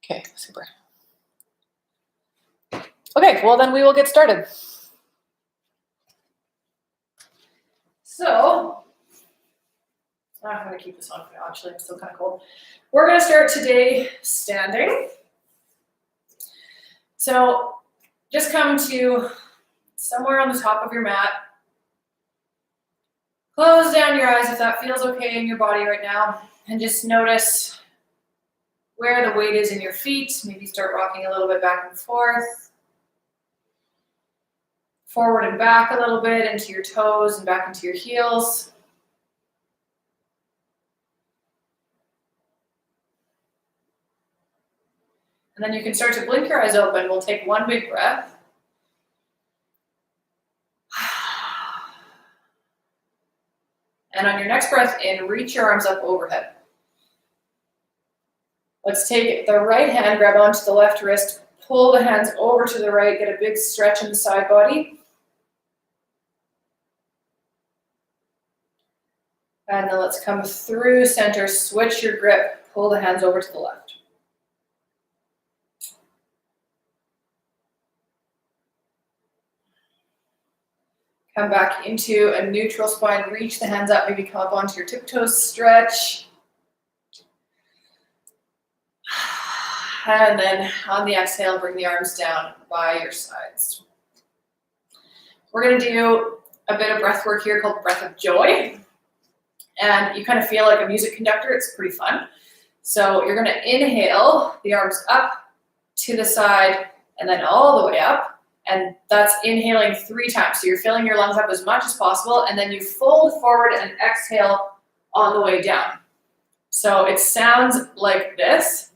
Okay, super. Okay, well then we will get started. So, I'm going to keep this on for now, actually, I'm still kind of cold. We're going to start today standing. So, just come to somewhere on the top of your mat. Close down your eyes if that feels okay in your body right now, and just notice where the weight is in your feet. Maybe start rocking a little bit back and forth. Forward and back a little bit into your toes and back into your heels. And then you can start to blink your eyes open. We'll take one big breath. And on your next breath in, reach your arms up overhead. Let's take the right hand, grab onto the left wrist, pull the hands over to the right, get a big stretch in the side body. And then let's come through center, switch your grip, pull the hands over to the left. Come back into a neutral spine, reach the hands up, maybe come up onto your tiptoes, stretch. And then on the exhale, bring the arms down by your sides. We're gonna do a bit of breath work here called breath of joy. And you kind of feel like a music conductor, it's pretty fun. So you're gonna inhale, the arms up to the side, and then all the way up. And that's inhaling 3 times. So you're filling your lungs up as much as possible, and then you fold forward and exhale on the way down. So it sounds like this.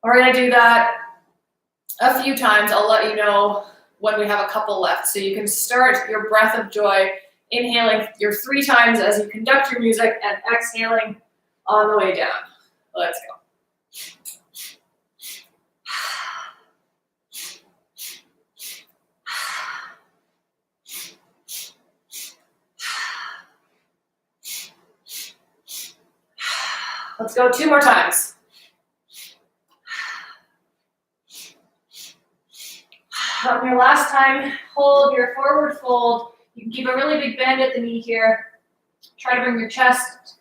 We're gonna do that a few times. I'll let you know when we have a couple left. So you can start your breath of joy, inhaling your 3 times as you conduct your music and exhaling on the way down. Let's go. Let's go 2 more times. On your last time, hold your forward fold. You can keep a really big bend at the knee here. Try to bring your chest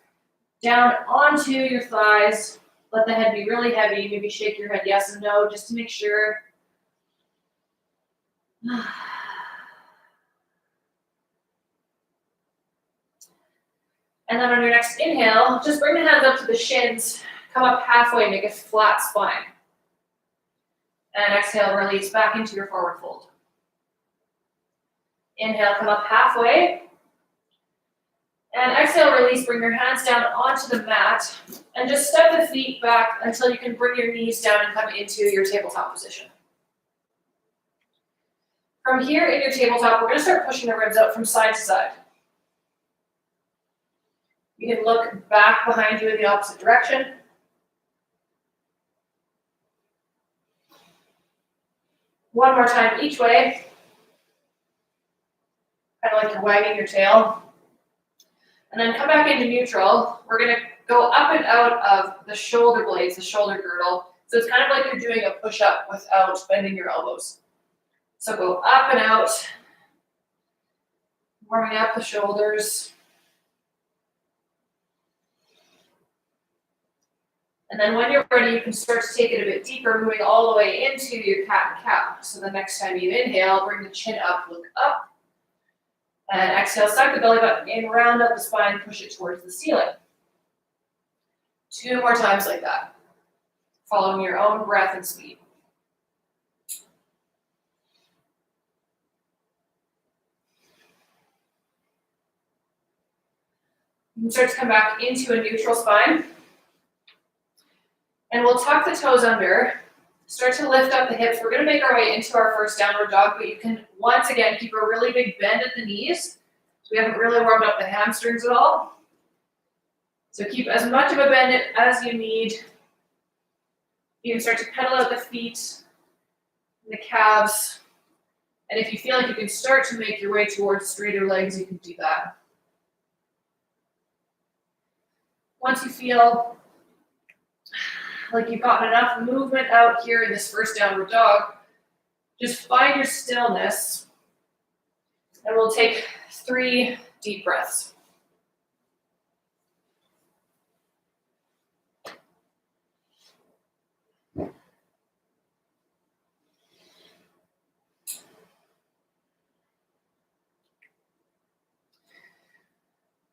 down onto your thighs. Let the head be really heavy. Maybe shake your head yes and no just to make sure. And then on your next inhale, just bring the hands up to the shins. Come up halfway, make a flat spine. And exhale, release back into your forward fold. Inhale, come up halfway. And exhale, release, bring your hands down onto the mat. And just step the feet back until you can bring your knees down and come into your tabletop position. From here in your tabletop, we're going to start pushing the ribs out from side to side. You can look back behind you in the opposite direction. One more time each way. Kind of like you're wagging your tail. And then come back into neutral. We're going to go up and out of the shoulder blades, the shoulder girdle. So it's kind of like you're doing a push-up without bending your elbows. So go up and out, warming up the shoulders. And then when you're ready, you can start to take it a bit deeper, moving all the way into your cat and cow. So the next time you inhale, bring the chin up, look up. And exhale, suck the belly button in, round up the spine, push it towards the ceiling. 2 more times like that, following your own breath and speed. You can start to come back into a neutral spine. And we'll tuck the toes under, start to lift up the hips. We're going to make our way into our first downward dog, but you can, once again, keep a really big bend at the knees. So we haven't really warmed up the hamstrings at all. So keep as much of a bend as you need. You can start to pedal out the feet, the calves. And if you feel like you can start to make your way towards straighter legs, you can do that. Once you feel like you've gotten enough movement out here in this first downward dog, just find your stillness, and we'll take 3 deep breaths.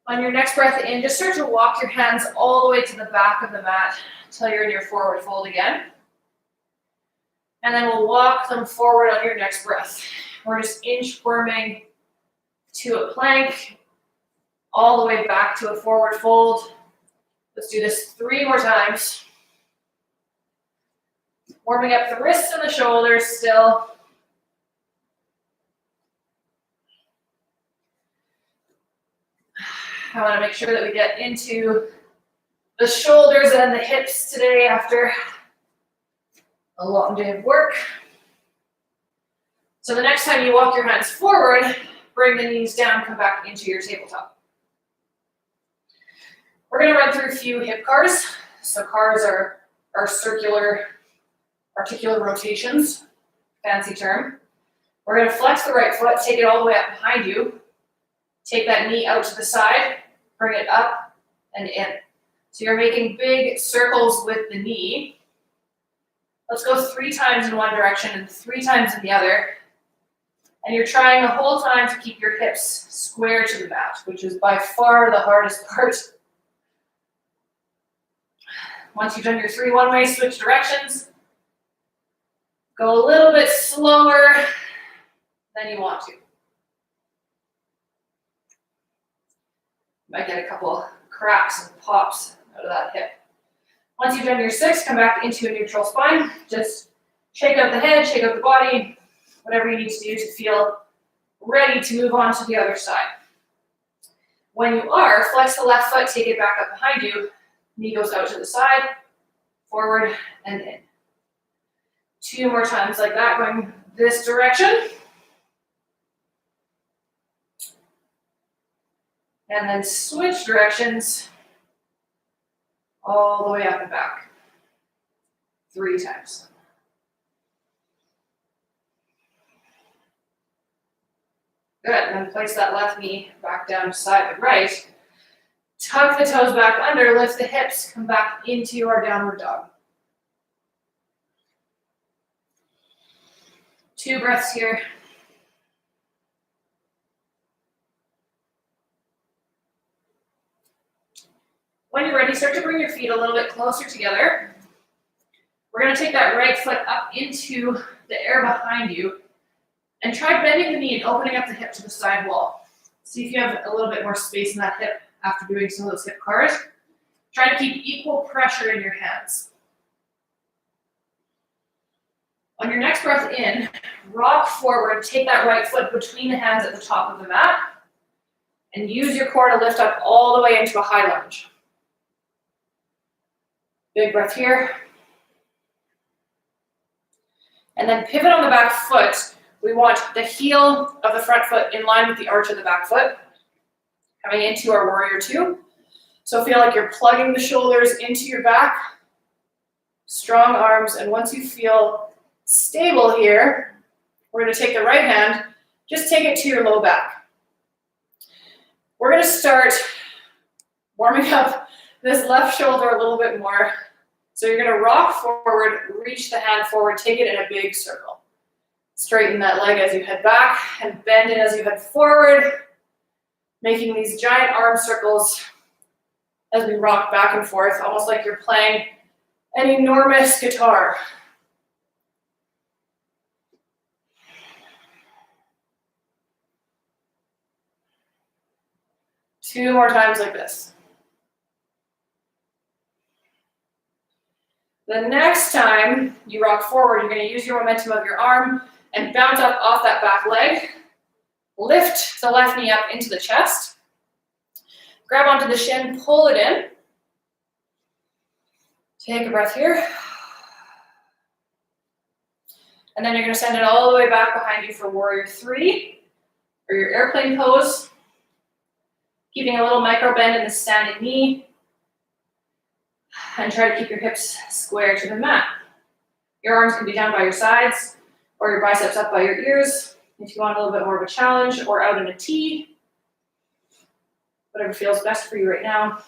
On your next breath in, just start to walk your hands all the way to the back of the mat until you're in your forward fold again. And then we'll walk them forward on your next breath. We're just inchworming to a plank, all the way back to a forward fold. Let's do this 3 more times. Warming up the wrists and the shoulders still. I want to make sure that we get into the shoulders and the hips today after a long day of work. So the next time you walk your hands forward, bring the knees down, come back into your tabletop. We're going to run through a few hip cars. So cars are circular articular rotations, fancy term. We're going to flex the right foot, take it all the way up behind you. Take that knee out to the side, bring it up and in. So you're making big circles with the knee. Let's go 3 times in one direction and 3 times in the other. And you're trying the whole time to keep your hips square to the mat, which is by far the hardest part. Once you've done your 3 one-way, switch directions. Go a little bit slower than you want to. Might get a couple cracks and pops out of that hip. Once you've done your 6, come back into a neutral spine. Just shake out the head, shake out the body, whatever you need to do to feel ready to move on to the other side. When you are, flex the left foot, take it back up behind you. Knee goes out to the side, forward and in. 2 more times like that, going this direction. And then switch directions all the way up and back. 3 times. Good, and then place that left knee back down beside the right. Tuck the toes back under, lift the hips, come back into your downward dog. 2 breaths here. When you're ready, start to bring your feet a little bit closer together. We're going to take that right foot up into the air behind you and try bending the knee and opening up the hip to the side wall. See if you have a little bit more space in that hip after doing some of those hip cars. Try to keep equal pressure in your hands. On your next breath in, rock forward, take that right foot between the hands at the top of the mat, and use your core to lift up all the way into a high lunge. Big breath here. And then pivot on the back foot. We want the heel of the front foot in line with the arch of the back foot. Coming into our warrior 2. So feel like you're plugging the shoulders into your back. Strong arms, and once you feel stable here, we're going to take the right hand, just take it to your low back. We're going to start warming up this left shoulder a little bit more. So you're going to rock forward, reach the hand forward, take it in a big circle. Straighten that leg as you head back and bend it as you head forward, making these giant arm circles as we rock back and forth, almost like you're playing an enormous guitar. Two more times like this. The next time you rock forward, you're going to use your momentum of your arm and bounce up off that back leg. Lift the left knee up into the chest. Grab onto the shin, pull it in. Take a breath here. And then you're going to send it all the way back behind you for warrior 3, or your airplane pose. Keeping a little micro bend in the standing knee. and try to keep your hips square to the mat. Your arms can be down by your sides or your biceps up by your ears if you want a little bit more of a challenge, or out in a T. Whatever feels best for you right now.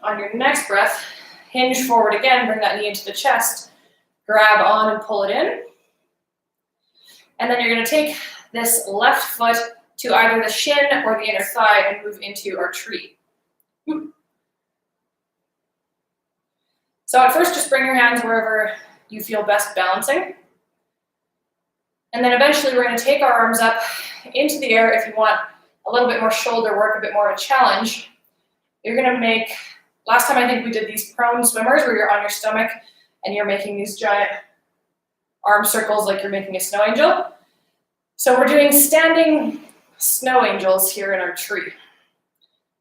On your next breath, hinge forward again, bring that knee into the chest, grab on and pull it in. And then you're going to take this left foot to either the shin or the inner thigh and move into our tree. So at first, just bring your hands wherever you feel best balancing. And then eventually we're going to take our arms up into the air if you want a little bit more shoulder work, a bit more of a challenge. You're going to make, last time I think we did these prone swimmers where you're on your stomach and you're making these giant arm circles like you're making a snow angel. So we're doing standing snow angels here in our tree.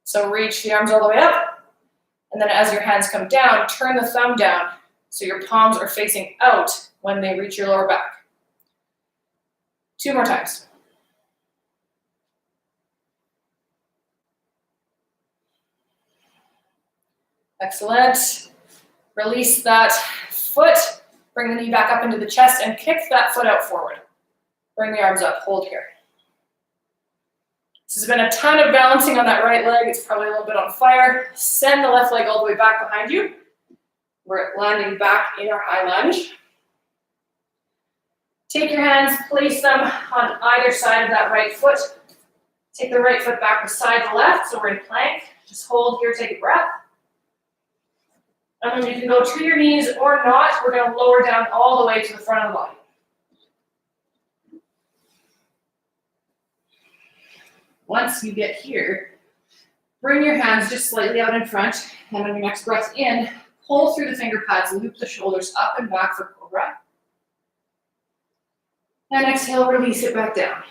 So reach the arms all the way up, and then as your hands come down, turn the thumb down so your palms are facing out when they reach your lower back. 2 more times. Excellent. Release that foot, bring the knee back up into the chest and kick that foot out forward. Bring the arms up, hold here. This has been a ton of balancing on that right leg. It's probably a little bit on fire. Send the left leg all the way back behind you. We're landing back in our high lunge. Take your hands, place them on either side of that right foot. Take the right foot back beside the left, so we're in plank. Just hold here, take a breath. And then you can go to your knees or not. We're going to lower down all the way to the front of the body. Once you get here, bring your hands just slightly out in front, and on your next breath in, pull through the finger pads, loop the shoulders up and back for cobra. And exhale, release it back down.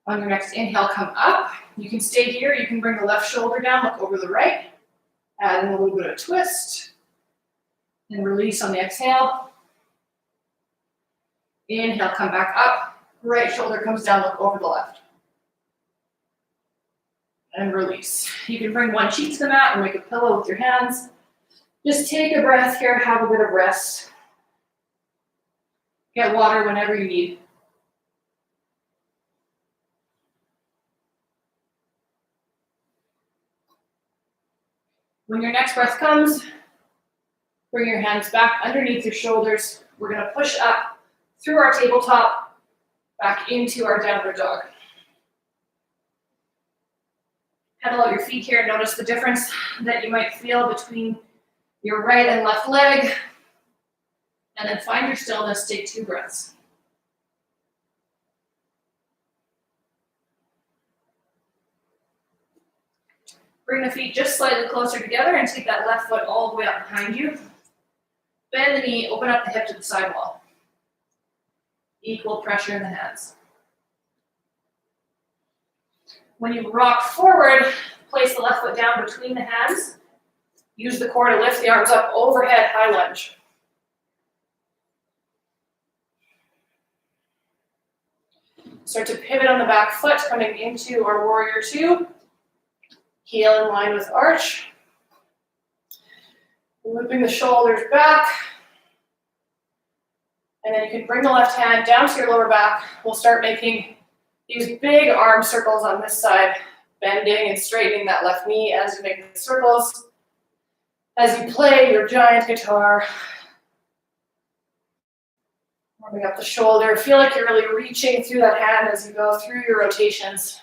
On your next inhale, come up. You can stay here, you can bring the left shoulder down, look over the right, add in a little bit of a twist, and release on the exhale. Inhale, come back up. Right shoulder comes down, look over the left. And release. You can bring one cheek to the mat or make a pillow with your hands. Just take a breath here, have a bit of rest. Get water whenever you need. When your next breath comes, bring your hands back underneath your shoulders. We're going to push up through our tabletop, back into our downward dog. Pedal out your feet here. Notice the difference that you might feel between your right and left leg. And then find your stillness. Take 2 breaths. Bring the feet just slightly closer together and take that left foot all the way up behind you. Bend the knee, open up the hip to the side wall. Equal pressure in the hands. When you rock forward, place the left foot down between the hands. Use the core to lift the arms up overhead, high lunge. Start to pivot on the back foot, coming into our warrior 2. Heel in line with arch. Looping the shoulders back. And then you can bring the left hand down to your lower back. We'll start making these big arm circles on this side, bending and straightening that left knee as you make the circles. As you play your giant guitar, warming up the shoulder. Feel like you're really reaching through that hand as you go through your rotations.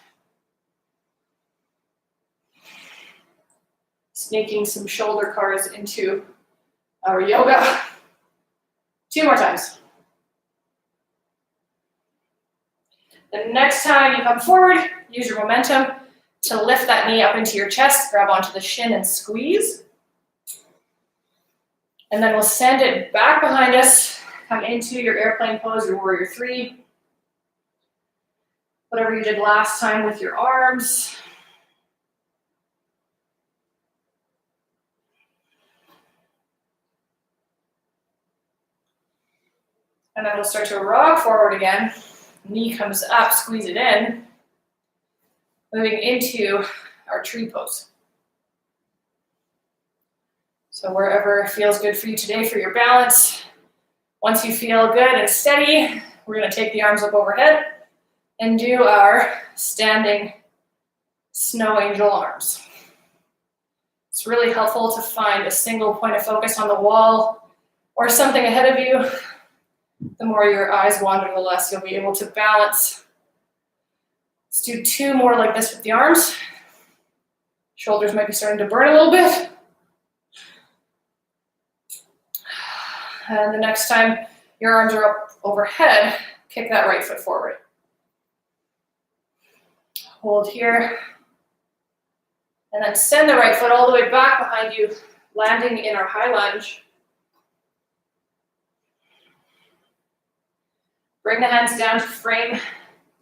Sneaking some shoulder cars into our yoga. 2 more times. The next time you come forward, use your momentum to lift that knee up into your chest, grab onto the shin and squeeze. And then we'll send it back behind us, come into your airplane pose, your warrior 3. Whatever you did last time with your arms. And then we'll start to rock forward again. Knee comes up, squeeze it in. Moving into our tree pose. So wherever feels good for you today for your balance. Once you feel good and steady, we're going to take the arms up overhead and do our standing snow angel arms. It's really helpful to find a single point of focus on the wall or something ahead of you. The more your eyes wander, the less you'll be able to balance. Let's do 2 more like this with the arms. Shoulders might be starting to burn a little bit. And the next time your arms are up overhead, kick that right foot forward. Hold here. And then send the right foot all the way back behind you, landing in our high lunge. Bring the hands down to frame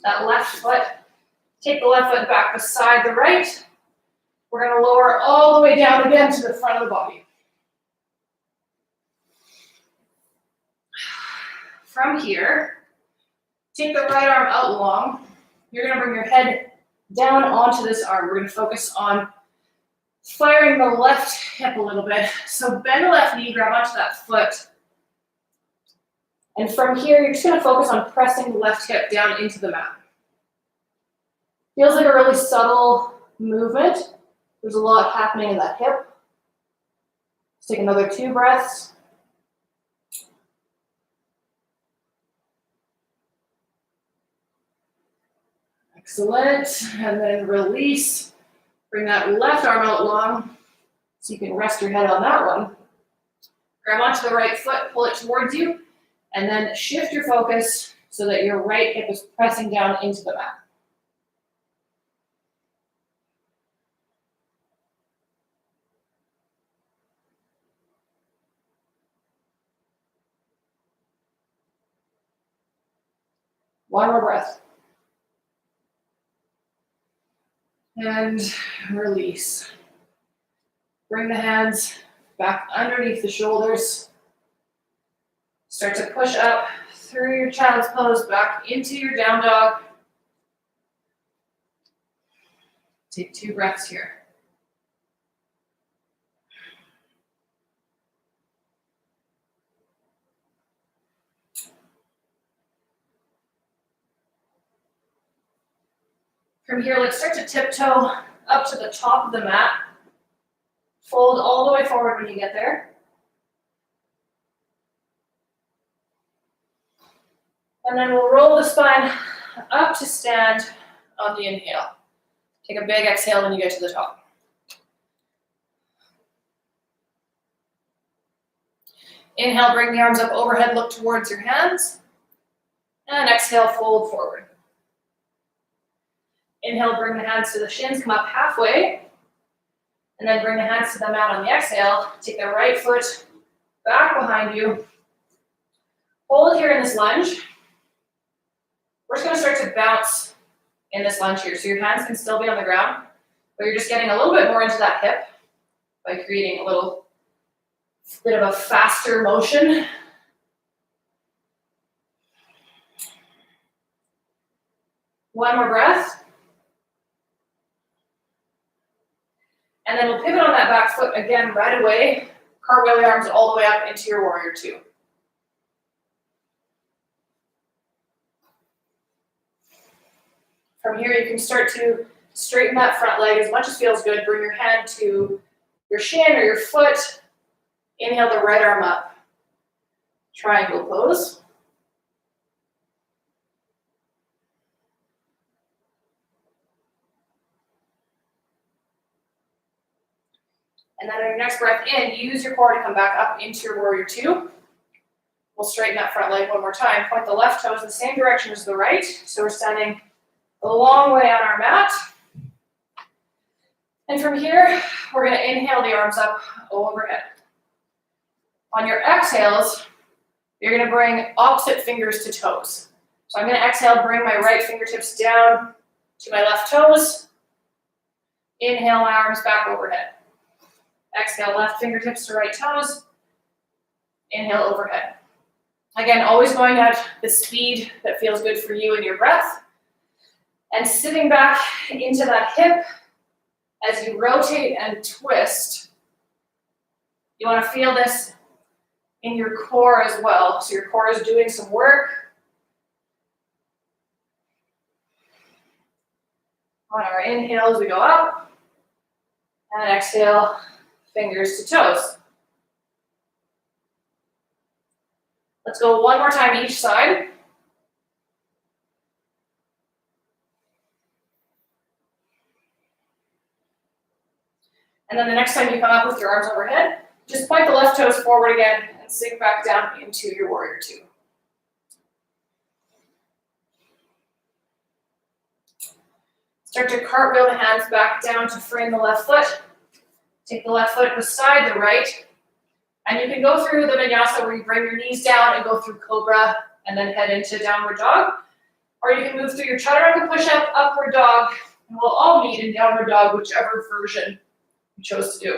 that left foot. Take the left foot back beside the right. We're going to lower all the way down again to the front of the body. From here, take the right arm out long. You're going to bring your head down onto this arm. We're going to focus on firing the left hip a little bit. So bend the left knee, grab onto that foot. And from here, you're just going to focus on pressing the left hip down into the mat. Feels like a really subtle movement. There's a lot happening in that hip. Let's take another 2 breaths. Excellent. And then release. Bring that left arm out long so you can rest your head on that one. Grab onto the right foot, pull it towards you, and then shift your focus so that your right hip is pressing down into the mat. One more breath. And release. Bring the hands back underneath the shoulders. Start to push up through your child's pose back into your down dog. Take 2 breaths here. From here, let's start to tiptoe up to the top of the mat. Fold all the way forward when you get there. And then we'll roll the spine up to stand on the inhale. Take a big exhale when you get to the top. Inhale, bring the arms up overhead, look towards your hands. And exhale, fold forward. Inhale, bring the hands to the shins, come up halfway. And then bring the hands to the mat on the exhale. Take the right foot back behind you. Hold here in this lunge. We're just going to start to bounce in this lunge here. So your hands can still be on the ground, but you're just getting a little bit more into that hip by creating a little bit of a faster motion. One more breath. And then we'll pivot on that back foot again right away. Cartwheel the arms all the way up into your warrior 2. From here, you can start to straighten that front leg as much as feels good. Bring your hand to your shin or your foot. Inhale the right arm up. Triangle pose. And then on your next breath in, use your core to come back up into your warrior 2. We'll straighten that front leg one more time. Point the left toes the same direction as the right. So we're standing a long way on our mat. And from here, we're going to inhale the arms up overhead. On your exhales, you're going to bring opposite fingers to toes. So I'm going to exhale, bring my right fingertips down to my left toes. Inhale, my arms back overhead. Exhale, left fingertips to right toes. Inhale, overhead. Again, always going at the speed that feels good for you and your breath. And sitting back into that hip as you rotate and twist. You want to feel this in your core as well. So your core is doing some work. On our inhales, we go up. And exhale, fingers to toes. Let's go one more time each side. And then the next time you come up with your arms overhead, just point the left toes forward again and sink back down into your warrior two. Start to cartwheel the hands back down to frame the left foot. Take the left foot beside the right. And you can go through the vinyasa where you bring your knees down and go through cobra and then head into downward dog. Or you can move through your chaturanga push-up, upward dog, and we'll all meet in downward dog, whichever version you chose to do.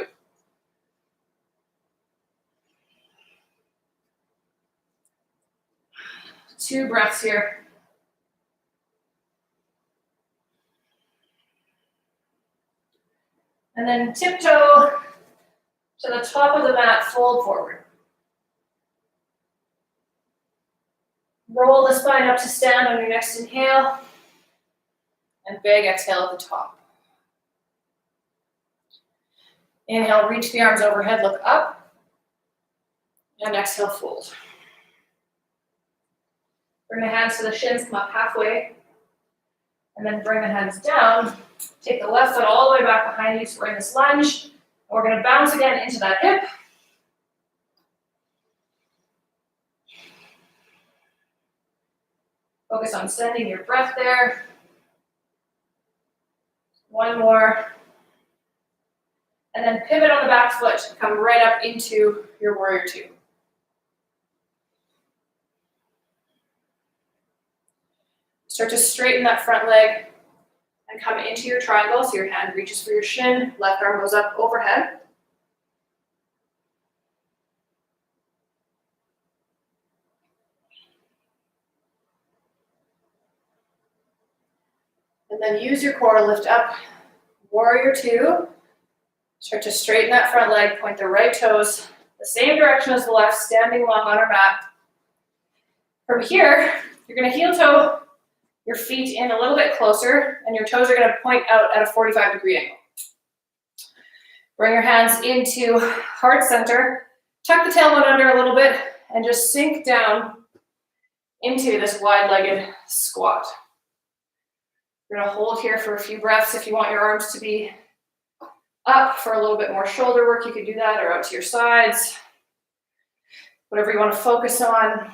Two breaths here. And then tiptoe to the top of the mat, fold forward. Roll the spine up to stand on your next inhale. And big exhale at the top. Inhale, reach the arms overhead, look up. And exhale, fold. Bring the hands to the shins, come up halfway. And then bring the hands down. Take the left foot all the way back behind you, so we're in this lunge. And we're going to bounce again into that hip. Focus on sending your breath there. One more. And then pivot on the back foot. Come right up into your warrior two. Start to straighten that front leg and come into your triangle. So your hand reaches for your shin, left arm goes up overhead. And then use your core to lift up, warrior two. Start to straighten that front leg, point the right toes the same direction as the left, standing long on our mat. From here, you're going to heel toe your feet in a little bit closer, and your toes are going to point out at a 45-degree angle. Bring your hands into heart center, tuck the tailbone under a little bit, and just sink down into this wide-legged squat. You're going to hold here for a few breaths. If you want your arms to be up for a little bit more shoulder work, you could do that, or out to your sides. Whatever you want to focus on.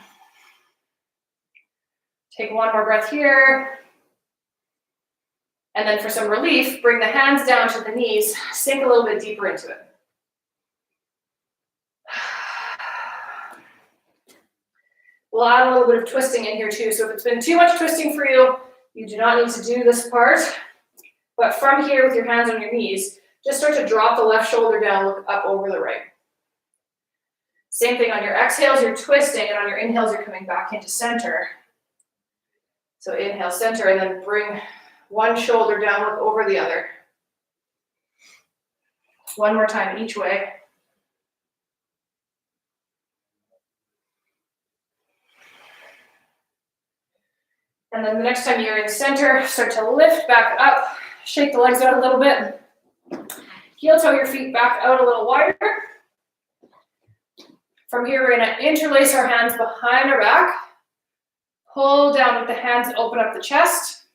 Take one more breath here. And then for some relief, bring the hands down to the knees, sink a little bit deeper into it. We'll add a little bit of twisting in here too. So if it's been too much twisting for you, you do not need to do this part. But from here with your hands on your knees, just start to drop the left shoulder down, look up over the right. Same thing on your exhales, you're twisting, and on your inhales, you're coming back into center. So inhale, center, and then bring one shoulder down, look over the other. One more time each way. And then the next time you're in center, start to lift back up, shake the legs out a little bit. Heel toe your feet back out a little wider. From here, we're going to interlace our hands behind our back. Pull down with the hands, open up the chest.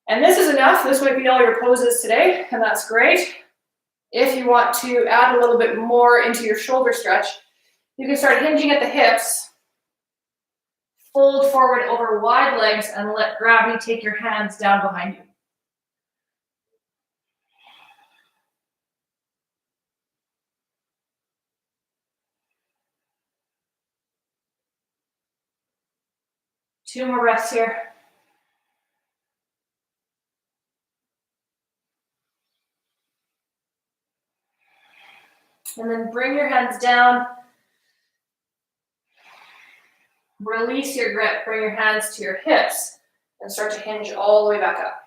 And this is enough. This might be all your poses today, and that's great. If you want to add a little bit more into your shoulder stretch, you can start hinging at the hips. Fold forward over wide legs and let gravity take your hands down behind you. Two more breaths here. And then bring your hands down. Release your grip. Bring your hands to your hips and start to hinge all the way back up.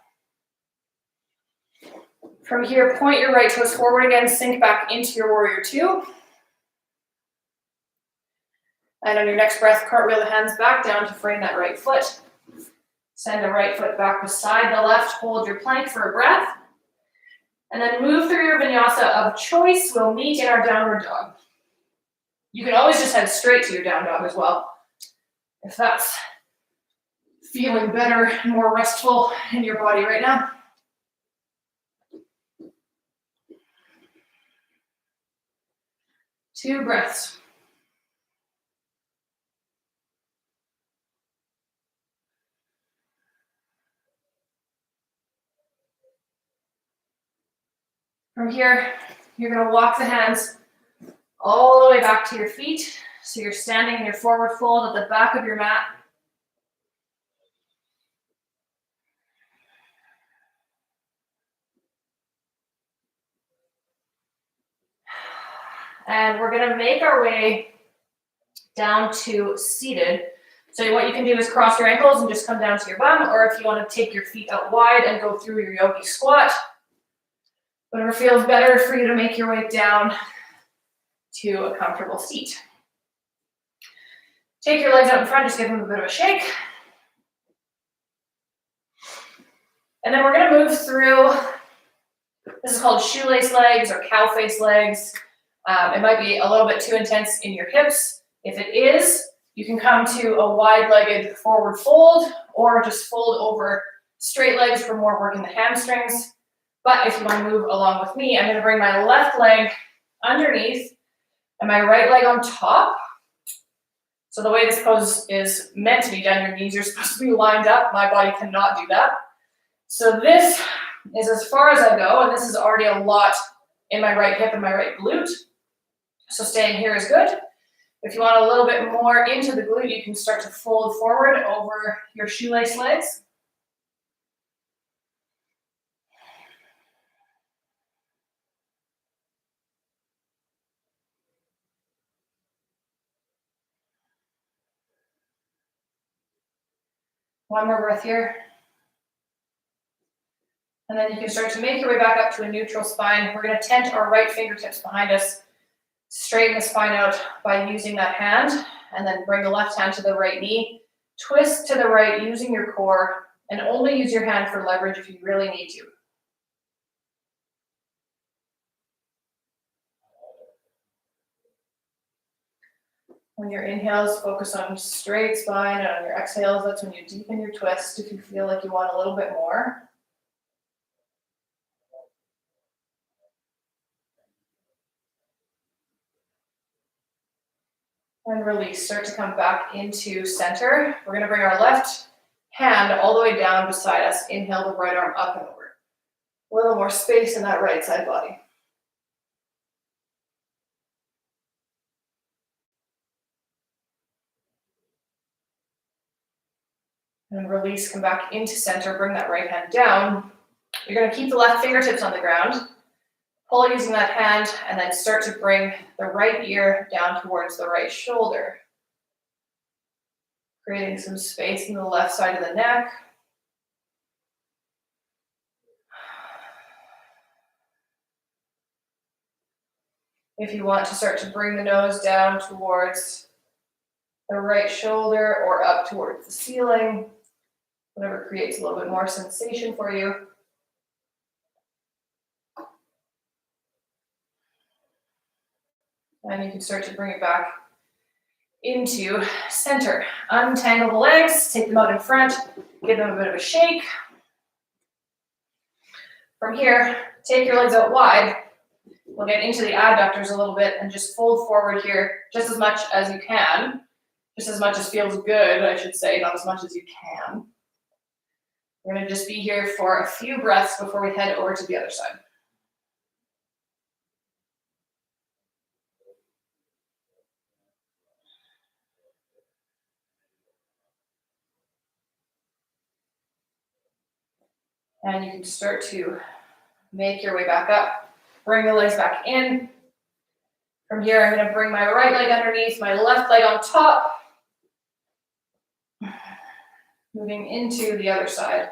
From here, point your right toes forward again, sink back into your warrior two. And on your next breath, cartwheel the hands back down to frame that right foot. Send the right foot back beside the left, hold your plank for a breath. And then move through your vinyasa of choice. We'll meet in our downward dog. You can always just head straight to your down dog as well, if that's feeling better and more restful in your body right now. Two breaths. From here, you're going to walk the hands all the way back to your feet. So you're standing in your forward fold at the back of your mat. And we're going to make our way down to seated. So what you can do is cross your ankles and just come down to your bum, or if you want to take your feet out wide and go through your yogi squat, whatever feels better for you to make your way down to a comfortable seat. Take your legs out in front, just give them a bit of a shake. And then we're going to move through, this is called shoelace legs or cow face legs. It might be a little bit too intense in your hips. If it is, you can come to a wide-legged forward fold or just fold over straight legs for more work in the hamstrings. But if you want to move along with me, I'm going to bring my left leg underneath and my right leg on top. So the way this pose is meant to be done, your knees are supposed to be lined up. My body cannot do that. So this is as far as I go, and this is already a lot in my right hip and my right glute. So staying here is good. If you want a little bit more into the glute, you can start to fold forward over your shoelace legs. One more breath here. And then you can start to make your way back up to a neutral spine. We're going to tent our right fingertips behind us. Straighten the spine out by using that hand, and then bring the left hand to the right knee. Twist to the right using your core, and only use your hand for leverage if you really need to. On your inhales, focus on straight spine, and on your exhales, that's when you deepen your twist if you feel like you want a little bit more. And release, start to come back into center. We're gonna bring our left hand all the way down beside us. Inhale the right arm up and over. A little more space in that right side body. And release, come back into center, bring that right hand down. You're gonna keep the left fingertips on the ground. Pull using that hand, and then start to bring the right ear down towards the right shoulder. Creating some space in the left side of the neck. If you want to start to bring the nose down towards the right shoulder or up towards the ceiling, whatever creates a little bit more sensation for you. And you can start to bring it back into center. Untangle the legs, take them out in front, give them a bit of a shake. From here, take your legs out wide. We'll get into the adductors a little bit and just fold forward here just as much as you can. Just as much as feels good, I should say, not as much as you can. We're going to just be here for a few breaths before we head over to the other side. And you can start to make your way back up. Bring the legs back in. From here, I'm going to bring my right leg underneath, my left leg on top. moving into the other side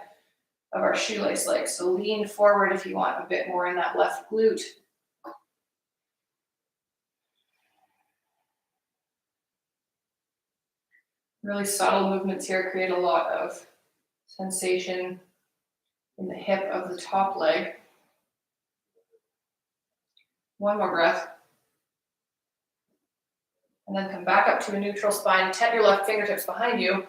of our shoelace leg. So lean forward if you want a bit more in that left glute. Really subtle movements here create a lot of sensation in the hip of the top leg. One more breath. And then come back up to a neutral spine. Tent your left fingertips behind you.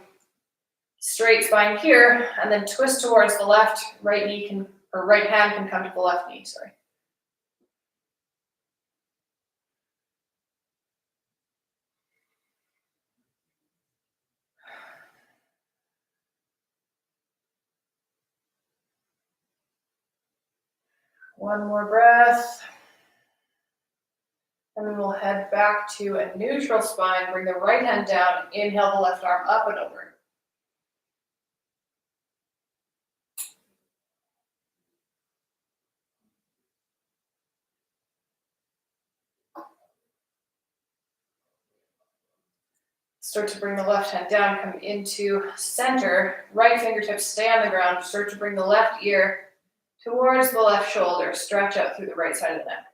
Straight spine here, and then twist towards the left. Right knee can, or right hand can come to the left knee, sorry. One more breath. And then we'll head back to a neutral spine. Bring the right hand down. Inhale the left arm up and over. Start to bring the left hand down, come into center. Right fingertips stay on the ground. Start to bring the left ear towards the left shoulder. Stretch out through the right side of the neck.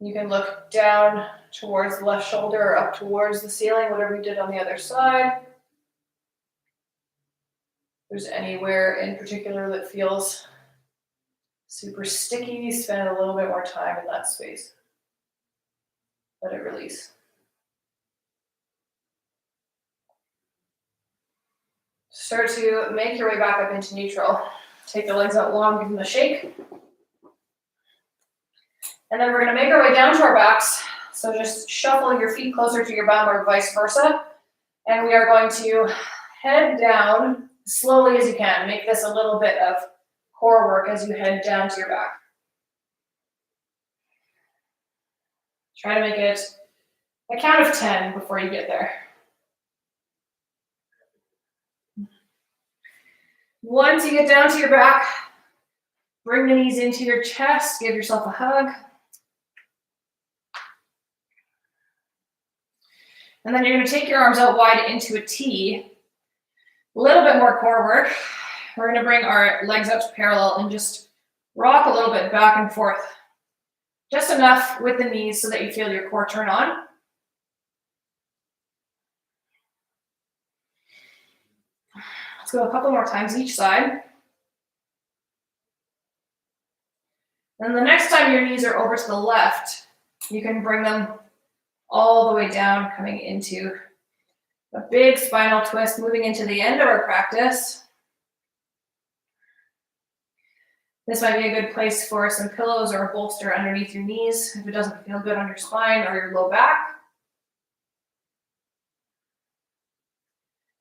You can look down towards the left shoulder or up towards the ceiling, whatever you did on the other side. If there's anywhere in particular that feels super sticky, spend a little bit more time in that space. Let it release. Start to make your way back up into neutral. Take the legs out long, give them a shake. And then we're going to make our way down to our backs. So just shuffle your feet closer to your bum or vice versa. And we are going to head down slowly as you can. Make this a little bit of core work as you head down to your back. Try to make it a count of 10 before you get there. Once you get down to your back, bring the knees into your chest. Give yourself a hug. And then you're going to take your arms out wide into a T. A little bit more core work. We're going to bring our legs out to parallel and just rock a little bit back and forth. Just enough with the knees so that you feel your core turn on. Let's go a couple more times each side. And the next time your knees are over to the left, you can bring them all the way down, coming into a big spinal twist, moving into the end of our practice. This might be a good place for some pillows or a bolster underneath your knees if it doesn't feel good on your spine or your low back.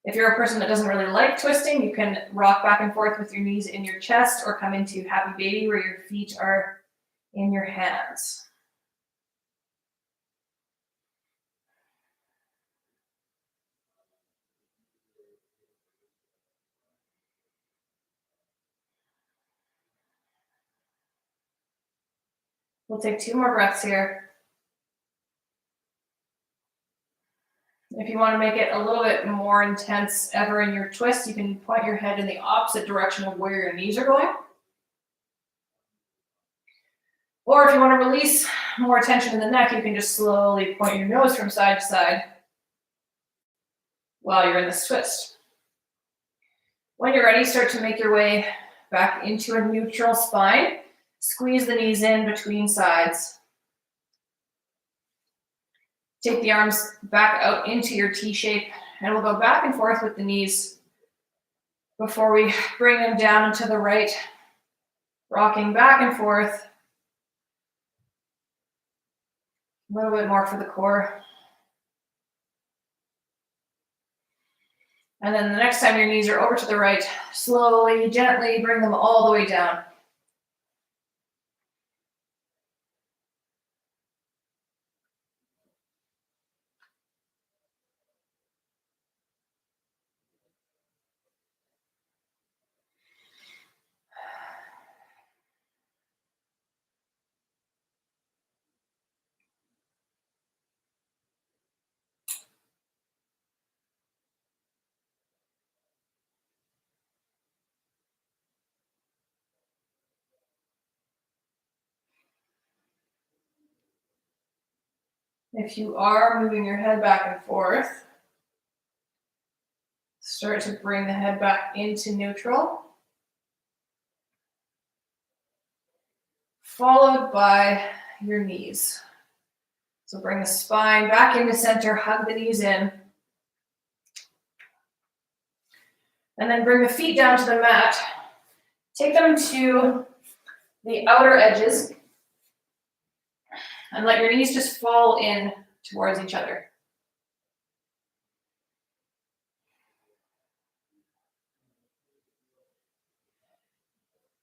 If you're a person that doesn't really like twisting, you can rock back and forth with your knees in your chest or come into happy baby where your feet are in your hands. We'll take 2 more breaths here. If you want to make it a little bit more intense ever in your twist, you can point your head in the opposite direction of where your knees are going. Or if you want to release more tension in the neck, you can just slowly point your nose from side to side while you're in this twist. When you're ready, start to make your way back into a neutral spine. Squeeze the knees in between sides. Take the arms back out into your T shape, and we'll go back and forth with the knees before we bring them down and to the right, rocking back and forth. A little bit more for the core. And then the next time your knees are over to the right, slowly, gently bring them all the way down. If you are moving your head back and forth, start to bring the head back into neutral, followed by your knees. So bring the spine back into center, hug the knees in. And then bring the feet down to the mat. Take them to the outer edges and let your knees just fall in towards each other.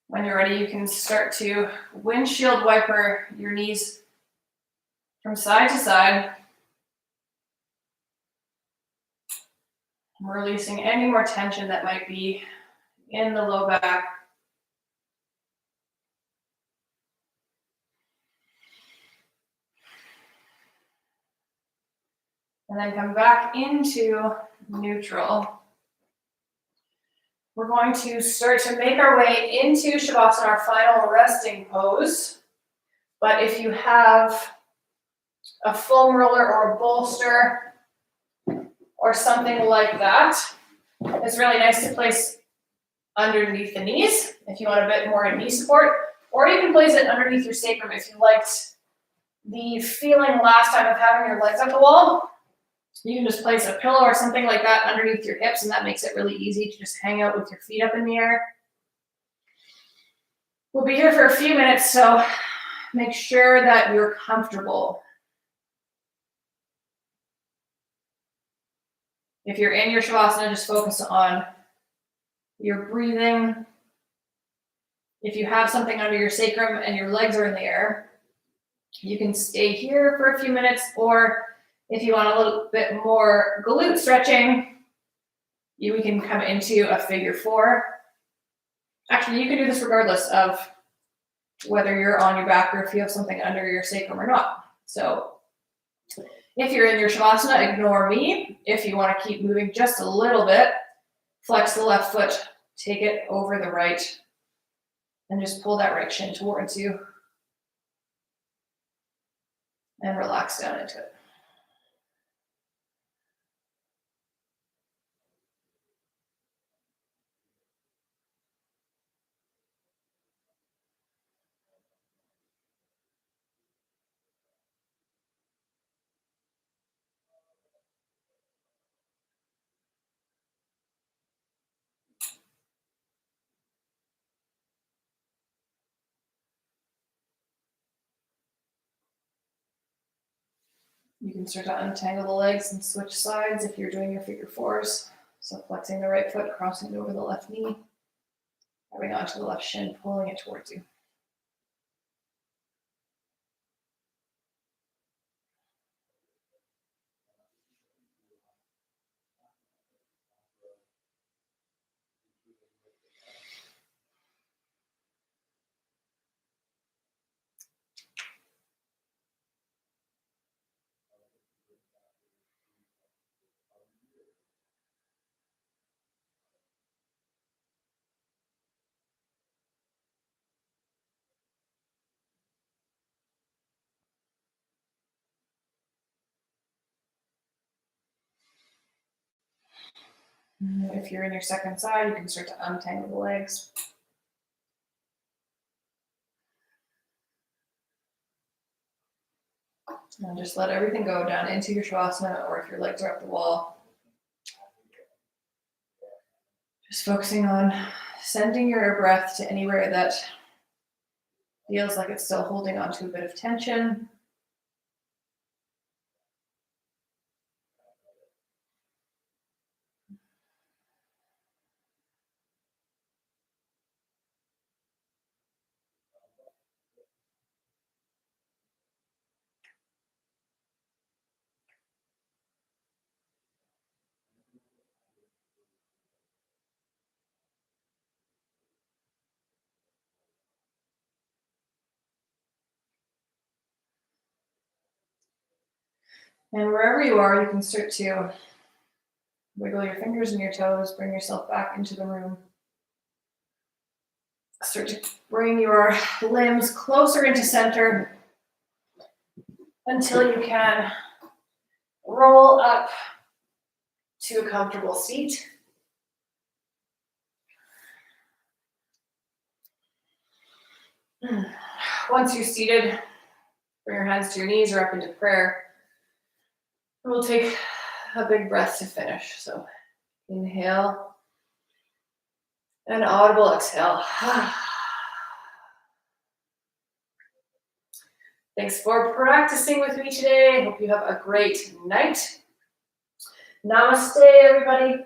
When you're ready, you can start to windshield wiper your knees from side to side. Releasing any more tension that might be in the low back. And then come back into neutral. We're going to start to make our way into Shavasana, our final resting pose. But if you have a foam roller or a bolster or something like that, it's really nice to place underneath the knees if you want a bit more knee support, or you can place it underneath your sacrum if you liked the feeling last time of having your legs up the wall. You can just place a pillow or something like that underneath your hips, and that makes it really easy to just hang out with your feet up in the air. We'll be here for a few minutes, so make sure that you're comfortable. If you're in your Shavasana, just focus on your breathing. If you have something under your sacrum and your legs are in the air, you can stay here for a few minutes, or if you want a little bit more glute stretching, we can come into a figure four. Actually, you can do this regardless of whether you're on your back or if you have something under your sacrum or not. So if you're in your Shavasana, ignore me. If you want to keep moving just a little bit, flex the left foot, take it over the right, and just pull that right shin towards you. And relax down into it. You can start to untangle the legs and switch sides if you're doing your figure fours. So flexing the right foot, crossing it over the left knee, grabbing onto the left shin, pulling it towards you. If you're in your second side, you can start to untangle the legs. And just let everything go down into your Shavasana, or if your legs are up the wall, just focusing on sending your breath to anywhere that feels like it's still holding on to a bit of tension. And wherever you are, you can start to wiggle your fingers and your toes, bring yourself back into the room. Start to bring your limbs closer into center. until you can roll up to a comfortable seat. Once you're seated, bring your hands to your knees or up into prayer. And we'll take a big breath to finish. So inhale and audible exhale. Thanks for practicing with me today. I hope you have a great night. Namaste, everybody.